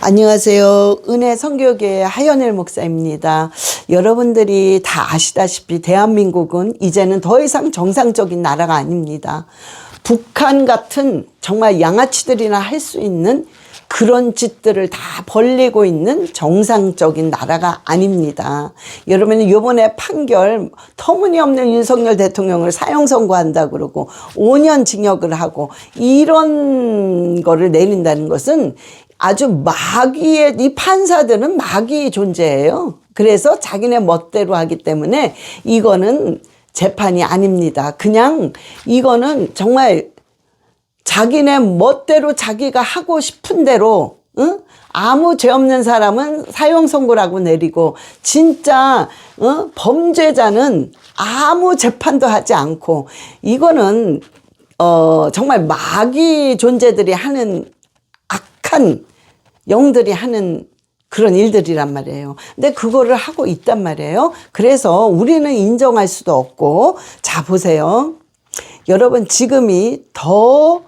안녕하세요. 은혜 선교교회 하연일 목사입니다. 여러분들이 다 아시다시피 대한민국은 이제는 더 이상 정상적인 나라가 아닙니다. 북한 같은 정말 양아치들이나 할 수 있는 그런 짓들을 다 벌리고 있는 정상적인 나라가 아닙니다. 여러분, 이번에 판결 터무니없는 윤석열 대통령을 사형 선고한다 그러고 5년 징역을 하고 이런 거를 내린다는 것은 아주 마귀의, 이 판사들은 마귀의 존재예요. 그래서 자기네 멋대로 하기 때문에 이거는 재판이 아닙니다. 그냥 이거는 정말 자기네 멋대로 자기가 하고 싶은 대로, 응? 아무 죄 없는 사람은 사형 선고라고 내리고 진짜 범죄자는 아무 재판도 하지 않고, 이거는 정말 마귀 존재들이 하는 악한 영들이 하는 그런 일들이란 말이에요. 근데 그거를 하고 있단 말이에요. 그래서 우리는 인정할 수도 없고. 자, 보세요. 여러분, 지금이 더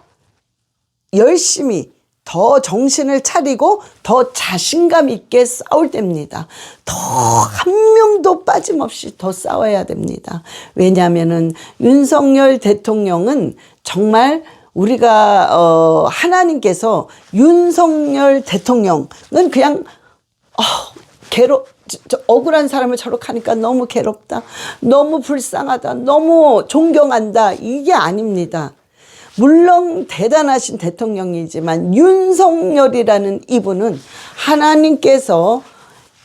열심히, 더 정신을 차리고 더 자신감 있게 싸울 때입니다. 더 한 명도 빠짐없이 더 싸워야 됩니다. 왜냐하면은 윤석열 대통령은 정말 우리가 하나님께서 윤석열 대통령은 그냥 억울한 사람을 저렇게 하니까 너무 괴롭다, 너무 불쌍하다, 너무 존경한다, 이게 아닙니다. 물론 대단하신 대통령이지만 윤석열이라는 이분은 하나님께서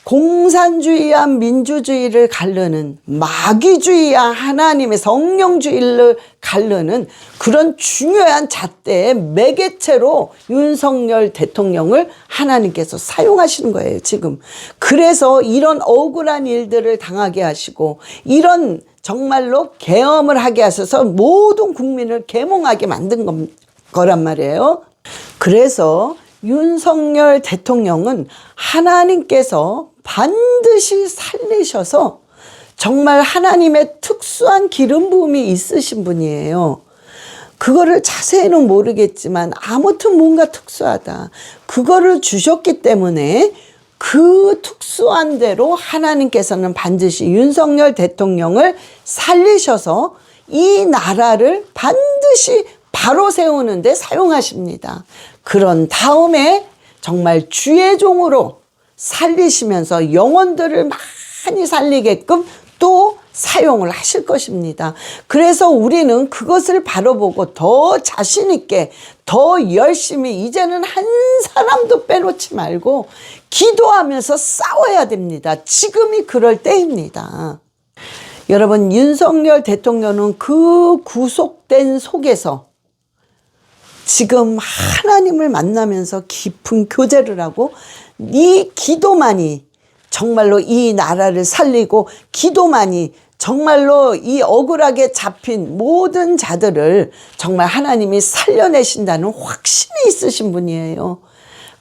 공산주의와 민주주의를 가르는, 마귀주의와 하나님의 성령주의를 가르는 그런 중요한 잣대의 매개체로 윤석열 대통령을 하나님께서 사용하시는 거예요, 지금. 그래서 이런 억울한 일들을 당하게 하시고, 이런 정말로 계엄을 하게 하셔서 모든 국민을 계몽하게 만든 거란 말이에요. 그래서 윤석열 대통령은 하나님께서 반드시 살리셔서 정말 하나님의 특수한 기름 부음이 있으신 분이에요. 그거를 자세히는 모르겠지만 아무튼 뭔가 특수하다. 그거를 주셨기 때문에 그 특수한 대로 하나님께서는 반드시 윤석열 대통령을 살리셔서 이 나라를 반드시 바로 세우는 데 사용하십니다. 그런 다음에 정말 주의 종으로 살리시면서 영혼들을 많이 살리게끔 또 사용을 하실 것입니다. 그래서 우리는 그것을 바로 보고 더 자신 있게, 더 열심히, 이제는 한 사람도 빼놓지 말고 기도하면서 싸워야 됩니다. 지금이 그럴 때입니다. 여러분, 윤석열 대통령은 그 구속된 속에서 지금 하나님을 만나면서 깊은 교제를 하고, 이 기도만이 정말로 이 나라를 살리고, 기도만이 정말로 이 억울하게 잡힌 모든 자들을 정말 하나님이 살려내신다는 확신이 있으신 분이에요.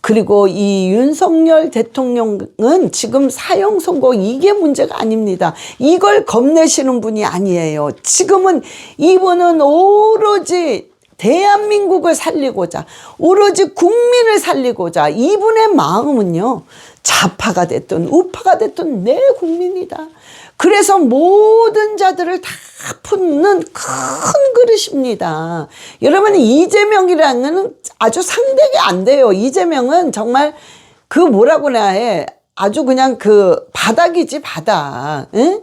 그리고 이 윤석열 대통령은 지금 사형 선고, 이게 문제가 아닙니다. 이걸 겁내시는 분이 아니에요. 지금은 이분은 오로지 대한민국을 살리고자, 오로지 국민을 살리고자, 이분의 마음은요, 좌파가 됐든 우파가 됐든 내 국민이다. 그래서 모든 자들을 다 품는 큰 그릇입니다. 여러분, 이재명이라는 아주 상대가 안 돼요. 이재명은 정말 그 뭐라고 해야 해, 아주 그냥 그 바닥이지, 바닥. 응?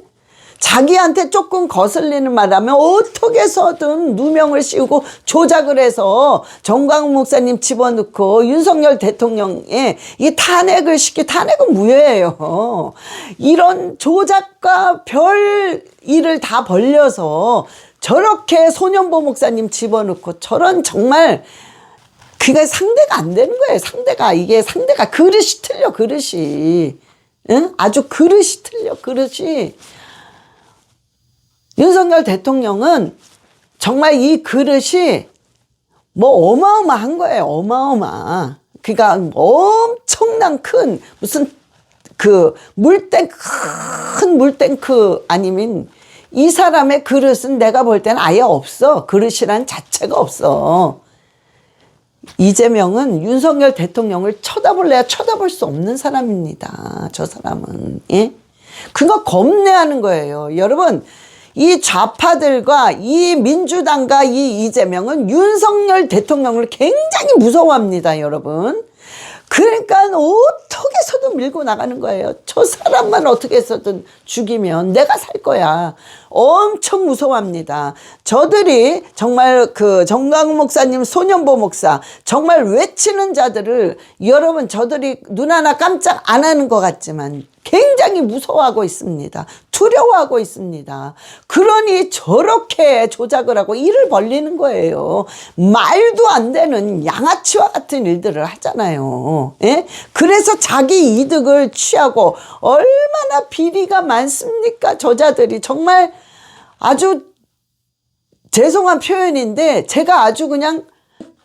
자기한테 조금 거슬리는 말하면 어떻게 해서든 누명을 씌우고 조작을 해서 정광훈 목사님 집어넣고 윤석열 대통령의 이 탄핵을 탄핵은 무효예요. 이런 조작과 별 일을 다 벌려서 저렇게 소년보 목사님 집어넣고, 저런 정말 그게 상대가 안 되는 거예요. 상대가 그릇이 틀려, 그릇이. 응? 아주 그릇이 틀려, 그릇이. 윤석열 대통령은 정말 이 그릇이 뭐 어마어마한 거예요. 어마어마. 그러니까 엄청난 큰 무슨 그 큰 물탱크 아니면 이 사람의 그릇은 내가 볼 때는 아예 없어. 그릇이란 자체가 없어. 이재명은 윤석열 대통령을 쳐다볼래야 쳐다볼 수 없는 사람입니다. 저 사람은. 예? 그거 겁내하는 거예요. 여러분, 이 좌파들과 이 민주당과 이 이재명은 윤석열 대통령을 굉장히 무서워합니다, 여러분. 그러니까 어떻게 해서든 밀고 나가는 거예요. 저 사람만 어떻게 해서든 죽이면 내가 살 거야. 엄청 무서워합니다. 저들이 정말 그 정광훈 목사님, 소년보 목사 정말 외치는 자들을 여러분 저들이 눈 하나 깜짝 안 하는 것 같지만 굉장히 무서워하고 있습니다. 두려워하고 있습니다. 그러니 저렇게 조작을 하고 일을 벌리는 거예요. 말도 안 되는 양아치와 같은 일들을 하잖아요. 예? 그래서 자기 이득을 취하고 얼마나 비리가 많습니까? 저자들이 정말 아주 죄송한 표현인데 제가 아주 그냥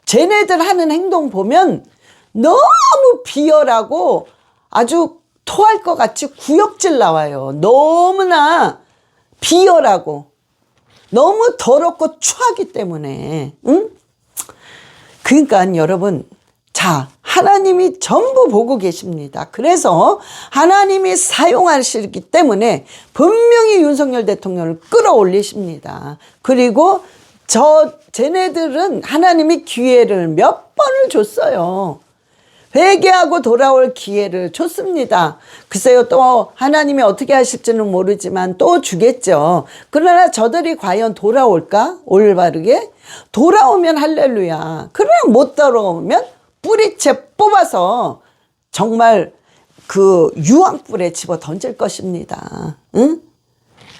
쟤네들 하는 행동 보면 너무 비열하고 아주 토할 것 같이 구역질 나와요. 너무나 비열하고 너무 더럽고 추하기 때문에. 응? 그러니까 여러분, 자, 하나님이 전부 보고 계십니다. 그래서 하나님이 사용하시기 때문에 분명히 윤석열 대통령을 끌어올리십니다. 그리고 쟤네들은 하나님이 기회를 몇 번을 줬어요. 회개하고 돌아올 기회를 줬습니다. 글쎄요, 또 하나님이 어떻게 하실지는 모르지만 또 주겠죠. 그러나 저들이 과연 돌아올까? 올바르게? 돌아오면 할렐루야. 그러나 못 돌아오면 뿌리채 뽑아서 정말 그 유황불에 집어 던질 것입니다. 응?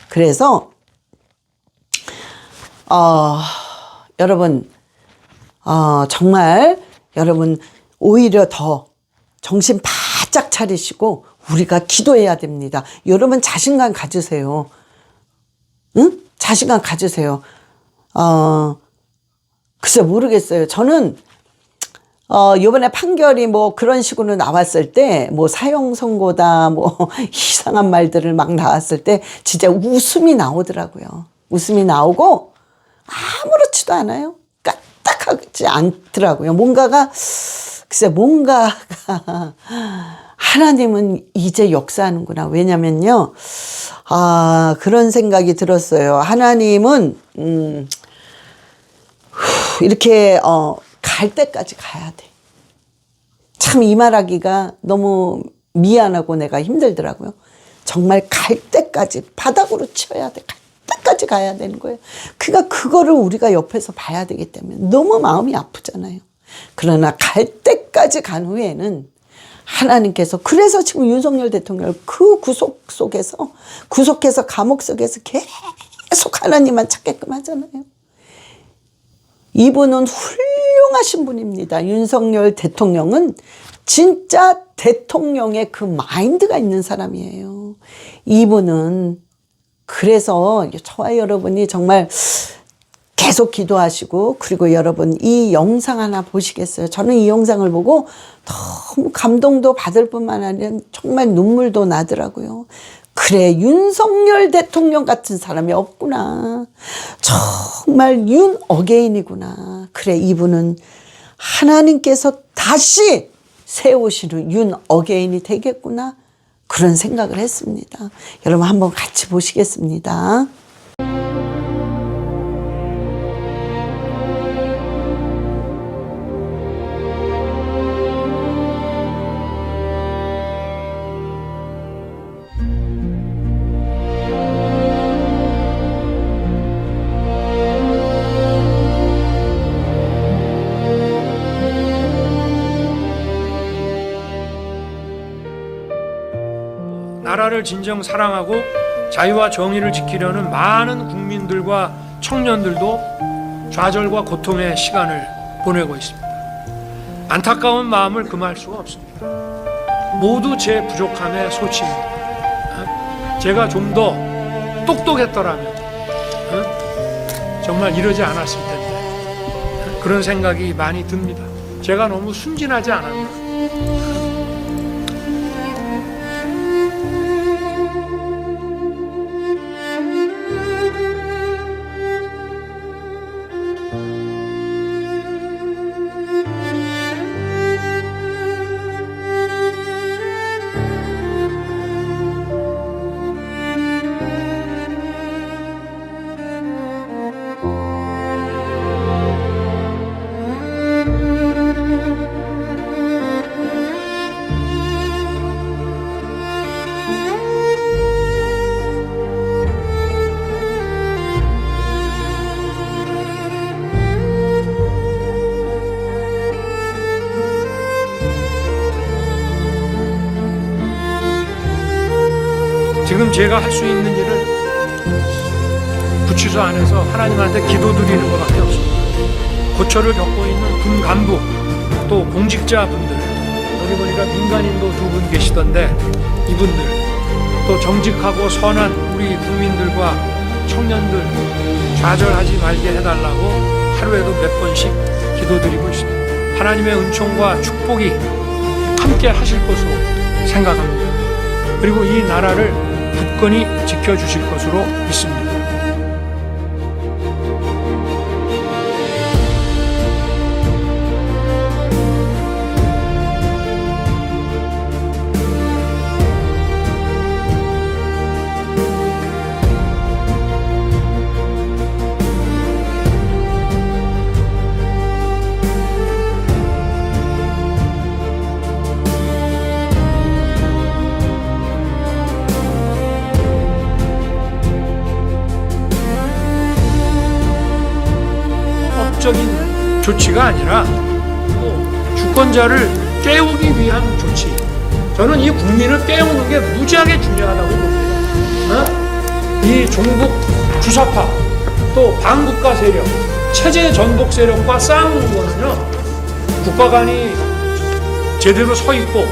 그래서 여러분 정말 여러분 오히려 더 정신 바짝 차리시고 우리가 기도해야 됩니다. 여러분 자신감 가지세요. 응? 자신감 가지세요. 글쎄 모르겠어요. 저는 요번에 판결이 뭐 그런 식으로 나왔을 때 뭐 사형 선고다 뭐 이상한 말들을 막 나왔을 때 진짜 웃음이 나오더라고요. 웃음이 나오고 아무렇지도 않아요. 까딱하지 않더라고요. 뭔가가 글쎄 뭔가가 하나님은 이제 역사하는구나. 왜냐면요. 그런 생각이 들었어요. 하나님은 이렇게 갈 때까지 가야 돼. 참 이 말하기가 너무 미안하고 내가 힘들더라고요. 정말 갈 때까지 바닥으로 치어야 돼. 갈 때까지 가야 되는 거예요. 그러니까 그거를 우리가 옆에서 봐야 되기 때문에 너무 마음이 아프잖아요. 그러나 갈 때까지 간 후에는 하나님께서 그래서 지금 윤석열 대통령을 그 구속해서 감옥 속에서 계속 하나님만 찾게끔 하잖아요. 이분은 훌륭하신 분입니다. 윤석열 대통령은 진짜 대통령의 그 마인드가 있는 사람이에요. 이분은 그래서 저와 여러분이 정말 계속 기도하시고 그리고 여러분 이 영상 하나 보시겠어요? 저는 이 영상을 보고 너무 감동도 받을 뿐만 아니라 정말 눈물도 나더라고요. 그래, 윤석열 대통령 같은 사람이 없구나. 정말 윤 어게인이구나. 그래, 이분은 하나님께서 다시 세우시는 윤 어게인이 되겠구나. 그런 생각을 했습니다. 여러분 한번 같이 보시겠습니다. 나라를 진정 사랑하고 자유와 정의를 지키려는 많은 국민들과 청년들도 좌절과 고통의 시간을 보내고 있습니다. 안타까운 마음을 금할 수가 없습니다. 모두 제 부족함의 소치입니다. 제가 좀 더 똑똑했더라면 정말 이러지 않았을 텐데 그런 생각이 많이 듭니다. 제가 너무 순진하지 않았나. 지금 제가 할 수 있는 일을 구치소 안에서 하나님한테 기도드리는 것밖에 없습니다. 고초를 겪고 있는 군 간부 또 공직자분들, 여기 보니까 민간인도 2분 계시던데 이분들, 또 정직하고 선한 우리 국민들과 청년들 좌절하지 말게 해달라고 하루에도 몇 번씩 기도드리고 있습니다. 하나님의 은총과 축복이 함께 하실 것으로 생각합니다. 그리고 이 나라를 굳건히 지켜주실 것으로 믿습니다. 적인 조치가 아니라 주권자를 깨우기 위한 조치. 저는 이 국민을 깨우는 게 무지하게 중요하다고 봅니다. 이 종북 주사파 또 반국가 세력, 체제 전복 세력과 싸우는 거는요, 국가 간이 제대로 서 있고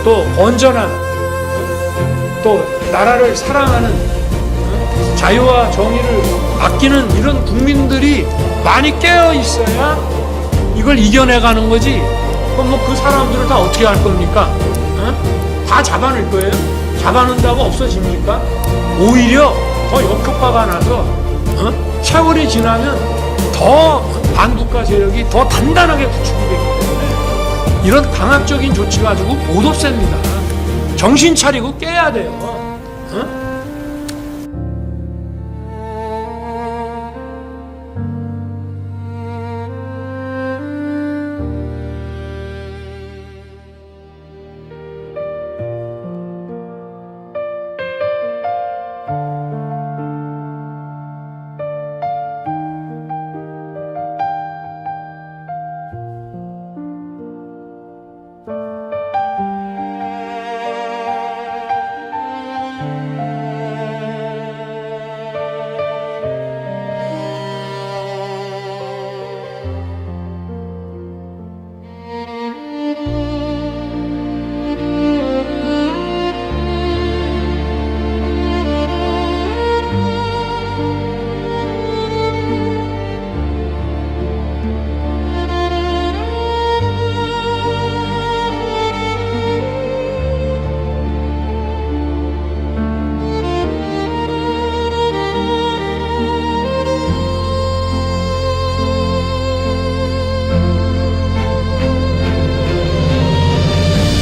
또 온전한 또 나라를 사랑하는 자유와 정의를 아끼는 이런 국민들이 많이 깨어 있어야 이걸 이겨내가는 거지. 그럼 뭐 그 사람들을 다 어떻게 할 겁니까? 다 잡아낼 거예요? 잡아낸다고 없어집니까? 오히려 더 역효과가 나서 세월이 지나면 더 반국가 세력이 더 단단하게 구축이 되기 때문에 이런 강압적인 조치 가지고 못 없앱니다. 정신 차리고 깨야 돼요.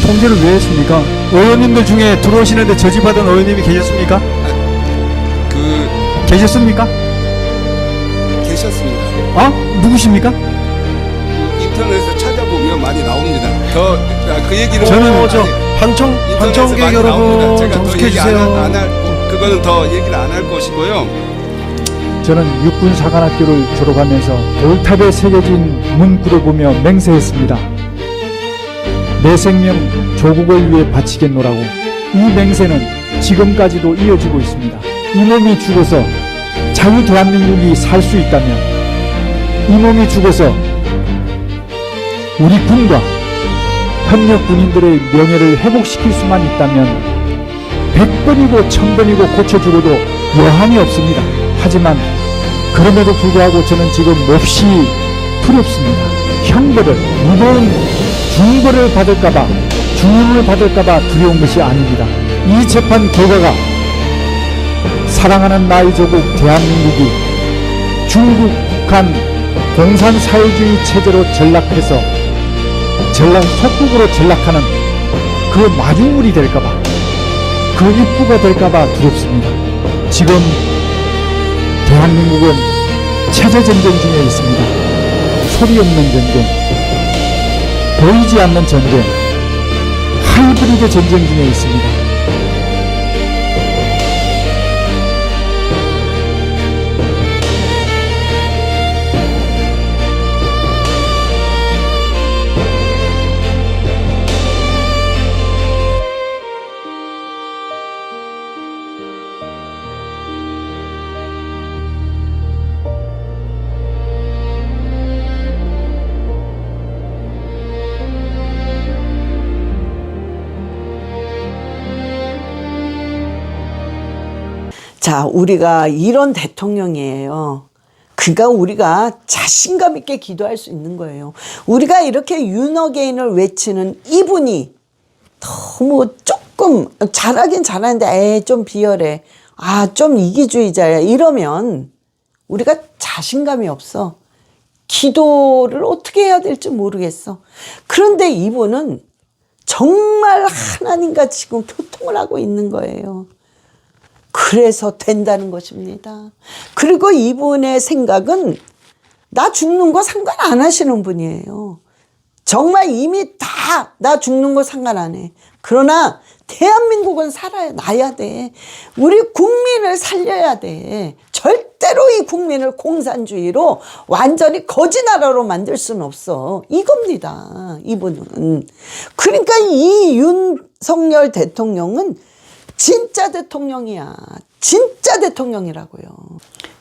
통제를 왜 했습니까? 의원님들 중에 들어오시는데 저지받은 의원님이 계셨습니까? 계셨습니까? 계셨습니다. 누구십니까? 인터넷에 찾아보면 많이 나옵니다. 그 얘기를 저는 방청객 여러분 정숙해 주세요. 그거는 더 얘기를 안 할 것이고요. 저는 육군사관학교를 졸업하면서 돌탑에 새겨진 문구를 보며 맹세했습니다. 내 생명 조국을 위해 바치겠노라고. 이 맹세는 지금까지도 이어지고 있습니다. 이 몸이 죽어서 자유 대한민국이 살 수 있다면, 이 몸이 죽어서 우리 군과 현역 군인들의 명예를 회복시킬 수만 있다면 100번이고 1000번이고 고쳐주고도 여한이 없습니다. 하지만 그럼에도 불구하고 저는 지금 몹시 두렵습니다. 형벌을, 무거운 중벌을 받을까봐, 중형을 받을까봐 두려운 것이 아닙니다. 이 재판 결과가 사랑하는 나의 조국 대한민국이 중국, 북한 공산사회주의 체제로 전락해서 속국으로 전락하는 그 마중물이 될까봐, 그 입구가 될까봐 두렵습니다. 지금 대한민국은 체제전쟁 중에 있습니다. 소리 없는 전쟁, 보이지 않는 전쟁, 하이브리드 전쟁 중에 있습니다. 자, 우리가 이런 대통령이에요. 그가 우리가 자신감 있게 기도할 수 있는 거예요. 우리가 이렇게 윤어게인을 외치는 이분이 너무 조금 잘하긴 잘하는데 좀 비열해. 좀 이기주의자야. 이러면 우리가 자신감이 없어. 기도를 어떻게 해야 될지 모르겠어. 그런데 이분은 정말 하나님과 지금 교통을 하고 있는 거예요. 그래서 된다는 것입니다. 그리고 이분의 생각은 나 죽는 거 상관 안 하시는 분이에요. 정말 이미 다 나 죽는 거 상관 안 해. 그러나 대한민국은 살아나야 돼. 우리 국민을 살려야 돼. 절대로 이 국민을 공산주의로 완전히 거지 나라로 만들 수는 없어. 이겁니다. 이분은. 그러니까 이 윤석열 대통령은 진짜 대통령이야. 진짜 대통령이라고요.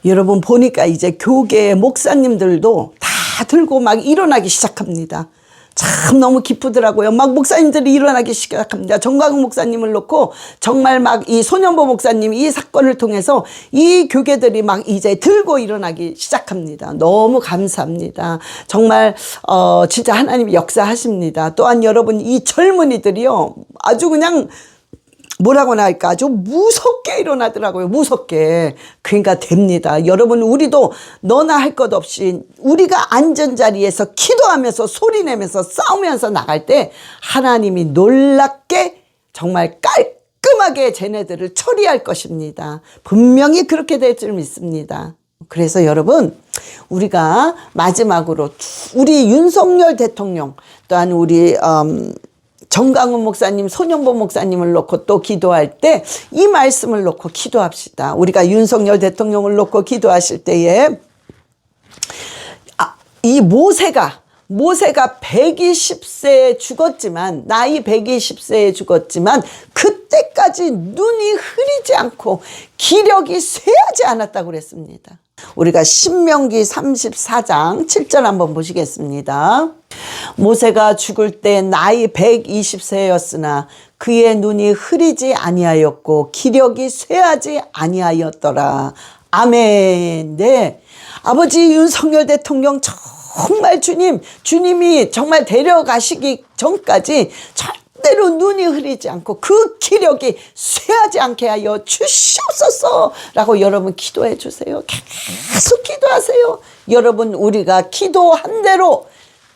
여러분 보니까 이제 교계 목사님들도 다 들고 막 일어나기 시작합니다. 참 너무 기쁘더라고요. 막 목사님들이 일어나기 시작합니다. 정광훈 목사님을 놓고 정말 막 이 소년보 목사님 이 사건을 통해서 이 교계들이 막 이제 들고 일어나기 시작합니다. 너무 감사합니다. 정말 진짜 하나님이 역사하십니다. 또한 여러분 이 젊은이들이요 아주 그냥 뭐라고나 할까 아주 무섭게 일어나더라고요. 무섭게. 그러니까 됩니다. 여러분 우리도 너나 할 것 없이 우리가 앉은 자리에서 기도하면서 소리내면서 싸우면서 나갈 때 하나님이 놀랍게 정말 깔끔하게 쟤네들을 처리할 것입니다. 분명히 그렇게 될 줄 믿습니다. 그래서 여러분 우리가 마지막으로 우리 윤석열 대통령 또한 우리 정강훈 목사님, 소년보 목사님을 놓고 또 기도할 때 이 말씀을 놓고 기도합시다. 우리가 윤석열 대통령을 놓고 기도하실 때에 이 모세가 120세에 죽었지만 나이 120세에 죽었지만 그때까지 눈이 흐리지 않고 기력이 쇠하지 않았다고 그랬습니다. 우리가 신명기 34장 7절 한번 보시겠습니다. 모세가 죽을 때 나이 120세였으나 그의 눈이 흐리지 아니하였고 기력이 쇠하지 아니하였더라. 아멘. 네. 아버지 윤석열 대통령 정말 주님이 정말 데려가시기 전까지 절대로 눈이 흐리지 않고 그 기력이 쇠하지 않게 하여 주시옵소서 라고 여러분 기도해 주세요. 계속 기도하세요. 여러분 우리가 기도한 대로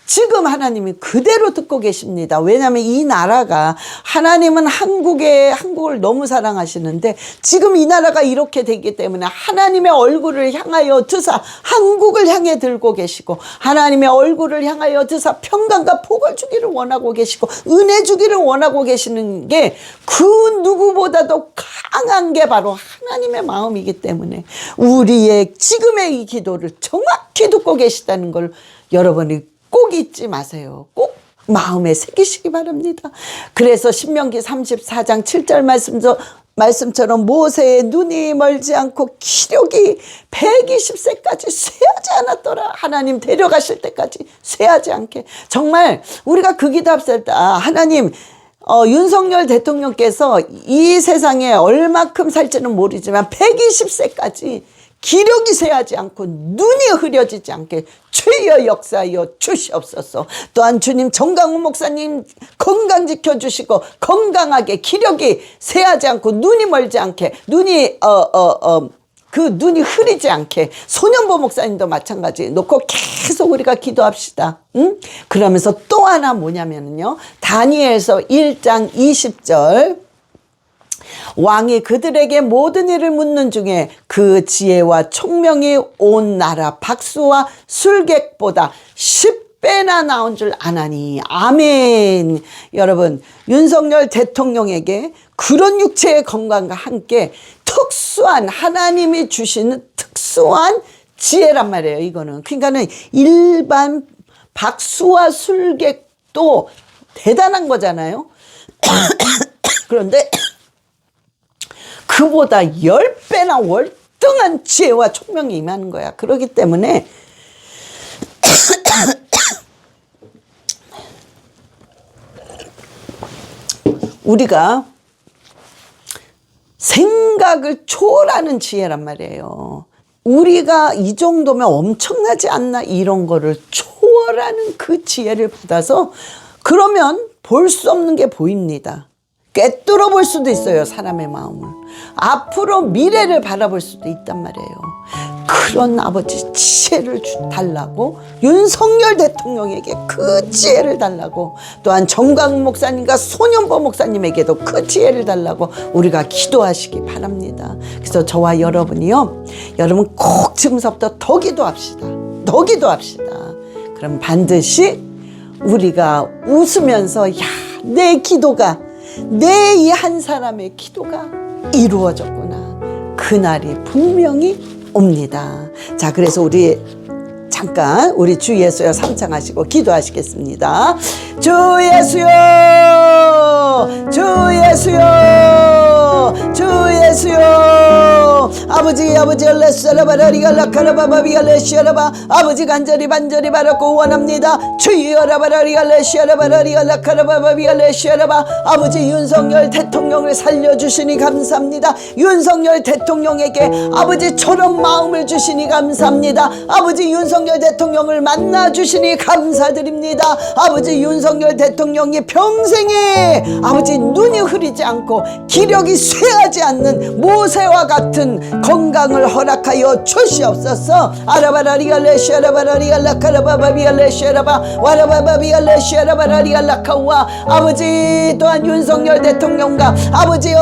지금 하나님이 그대로 듣고 계십니다. 왜냐하면 이 나라가 하나님은 한국을 너무 사랑하시는데 지금 이 나라가 이렇게 되기 때문에 하나님의 얼굴을 향하여 드사 한국을 향해 들고 계시고 하나님의 얼굴을 향하여 드사 평강과 복을 주기를 원하고 계시고 은혜 주기를 원하고 계시는 게 그 누구보다도 강한 게 바로 하나님의 마음이기 때문에 우리의 지금의 이 기도를 정확히 듣고 계시다는 걸 여러분이 꼭 잊지 마세요. 꼭 마음에 새기시기 바랍니다. 그래서 신명기 34장 7절 말씀처럼 모세의 눈이 멀지 않고 기력이 120세까지 쇠하지 않았더라. 하나님 데려가실 때까지 쇠하지 않게. 정말 우리가 그 기도합시다. 하나님 윤석열 대통령께서 이 세상에 얼마큼 살지는 모르지만 120세까지 기력이 쇠하지 않고 눈이 흐려지지 않게 주여 역사하여 주시옵소서. 또한 주님 정강훈 목사님 건강 지켜주시고 건강하게 기력이 쇠하지 않고 눈이 멀지 않게 그 눈이 흐리지 않게 소년보 목사님도 마찬가지 놓고 계속 우리가 기도합시다. 응? 그러면서 또 하나 뭐냐면요. 다니엘서 1장 20절 왕이 그들에게 모든 일을 묻는 중에 그 지혜와 총명이 온 나라 박수와 술객보다 10배나 나온 줄 아나니. 아멘. 여러분 윤석열 대통령에게 그런 육체의 건강과 함께 특수한 하나님이 주시는 특수한 지혜란 말이에요. 이거는 그러니까는 일반 박수와 술객도 대단한 거잖아요. 그런데 그보다 10배나 월등한 지혜와 총명이 임하는 거야. 그렇기 때문에 우리가 생각을 초월하는 지혜란 말이에요. 우리가 이 정도면 엄청나지 않나, 이런 거를 초월하는 그 지혜를 받아서 그러면 볼 수 없는 게 보입니다. 꿰뚫어 볼 수도 있어요, 사람의 마음을. 앞으로 미래를 바라볼 수도 있단 말이에요. 그런 아버지 지혜를 달라고, 윤석열 대통령에게 그 지혜를 달라고, 또한 정광훈 목사님과 손연보 목사님에게도 그 지혜를 달라고 우리가 기도하시기 바랍니다. 그래서 저와 여러분이요, 여러분 꼭 지금서부터 더 기도합시다. 더 기도합시다. 그럼 반드시 우리가 웃으면서, 야, 내 기도가, 내 이 한 사람의 기도가 이루어졌구나, 그날이 분명히 옵니다. 자, 그래서 우리 잠깐 우리 주 예수여 삼창하시고 기도하시겠습니다. 주 예수여, 주 예수여, 주 예수여. 아버지 레스라바라리가 라카라바바비가 레시아라바. 아버지 간절히 반절히 바라고 원합니다. 주여라바라리가 레시아라바라리가 라카라바바비가 레시아라바. 아버지 윤석열 대통령을 살려주시니 감사합니다. 윤석열 대통령에게 아버지처럼 마음을 주시니 감사합니다. 아버지 윤석열 대통령을 만나주시니 감사드립니다. 아버지 윤석열 대통령이 평생에 아버지 눈이 흐리지 않고 기력이 쇠하지 않는 모세와 같은 건강을 허락하여 주시옵소서. 아라바라리가 레시아라바라리가 라카라바바비가 레시아라바 와라바바비가 레시아라바라리가 라카와. 아버지 또한 윤석열 대통령과 아버지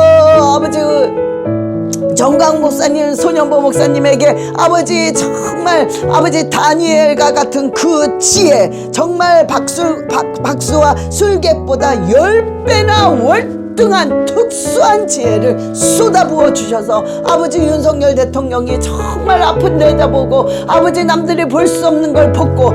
정강 목사님, 손연보 목사님에게 아버지 정말 아버지 다니엘과 같은 그 지혜, 정말 박수와 술객보다 10배나 월등한 특수한 지혜를 쏟아부어 주셔서 아버지 윤석열 대통령이 정말 아픈 데다 보고 아버지 남들이 볼 수 없는 걸 벗고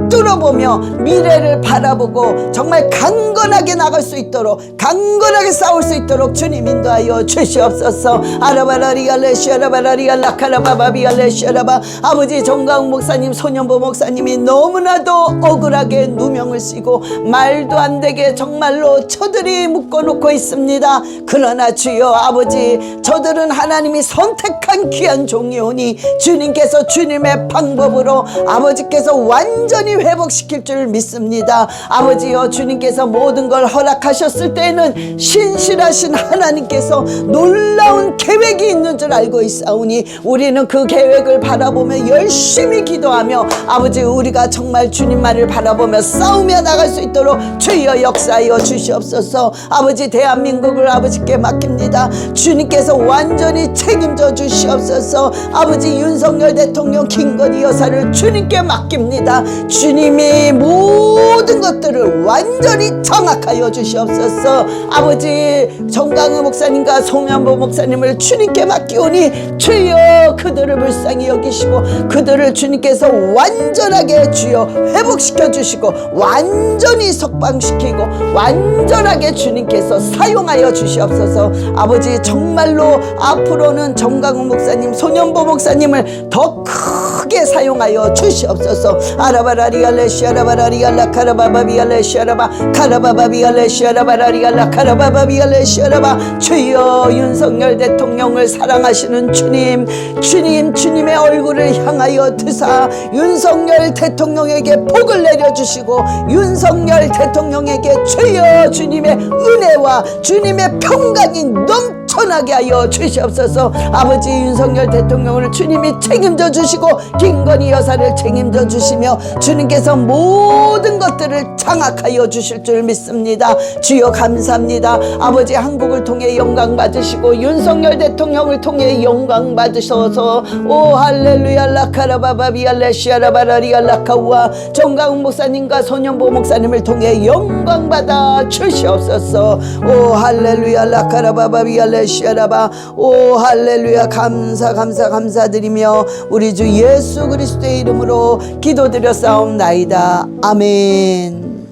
뚫어보며 미래를 바라보고 정말 강건하게 나갈 수 있도록, 강건하게 싸울 수 있도록 주님 인도하여 주시옵소서. 아라바라리가 레시아라바라리가 라카라바바비가 레시아라바. 아버지 정가웅 목사님, 손연보 목사님이 너무나도 억울하게 누명을 쓰고 말도 안 되게 정말로 저들이 묶어놓고 있습니다. 그러나 주여 아버지, 저들은 하나님이 선택한 귀한 종이오니 주님께서 주님의 방법으로 아버지께서 완전히 회복시킬 줄 믿습니다. 아버지여, 주님께서 모든 걸 허락하셨을 때에는 신실하신 하나님께서 놀라운 계획이 있는 줄 알고 있사오니 우리는 그 계획을 바라보며 열심히 기도하며 아버지, 우리가 정말 주님만을 바라보며 싸우며 나갈 수 있도록 주여 역사하여 주시옵소서. 아버지, 대한민국을 아버지께 맡깁니다. 주님께서 완전히 책임져 주시옵소서. 아버지, 윤석열 대통령, 김건희 여사를 주님께 맡깁니다. 주님이 모든 것들을 완전히 장악하여 주시옵소서. 아버지, 정강우 목사님과 송현보 목사님을 주님께 맡기오니 주여 그들을 불쌍히 여기시고 그들을 주님께서 완전하게 주여 회복시켜 주시고 완전히 석방시키고 완전하게 주님께서 사용하여 주시옵소서. 아버지, 정말로 앞으로는 정강우 목사님, 손현보 목사님을 더 크게 사용하여 주시옵소서. 아라바라리가 레시아라바라리가 라카라바바비가 레시아라바 카라바바비가 레시아라바라리가 라카라바바비가 레시아라바. 주여 윤석열 대통령을 사랑하시는 주님, 주님의 얼굴을 향하여 드사 윤석열 대통령에게 복을 내려주시고 윤석열 대통령에게 주여 주님의 은혜와 주님의 평강이 넘쳐나게 하여 주시옵소서. 아버지, 윤석열 대통령을 주님이 책임져 주시고 김건희 여사를 책임져 주시며 주님께서 모든 것들을 장악하여 주실 줄 믿습니다. 주여 감사합니다. 아버지, 한국을 통해 영광 받으시고 윤석열 대통령을 통해 영광 받으셔서 오 할렐루야 라카라바바비아 레시아라바라리아 라카우아. 정가웅 목사님과 손연보 목사님을 통해 영광 받아 주시옵소서. 오 할렐루야 라카라바바비아 레시아라바. 오 할렐루야. 감사드리며 우리 주 예수 그리스도의 이름으로 기도드려 싸움나이다. 아멘.